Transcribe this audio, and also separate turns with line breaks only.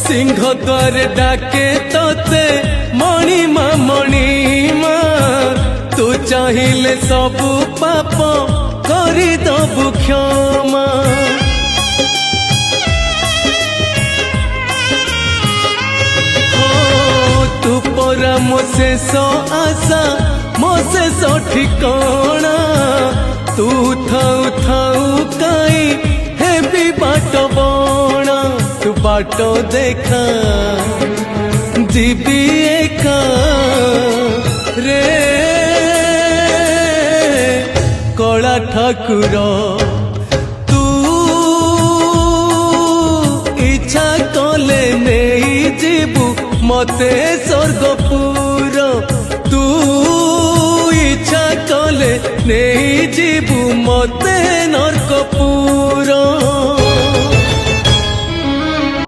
सिंह द्वार डाके तोते मणिमा मणिमा तू चाहिए सबु पाप करी दबु क्षमा तू परा मो शेष आशा मो शेष ठिकाना तू थाऊ थाऊ काई हेबी बाट बणा तू बाट देखा जीवी एका रे कला ठाकुर तू इच्छा कले नहीं जीवु मते स्वर्गपुर तू इच्छा कले नहीं जीवु मते नरकपुर।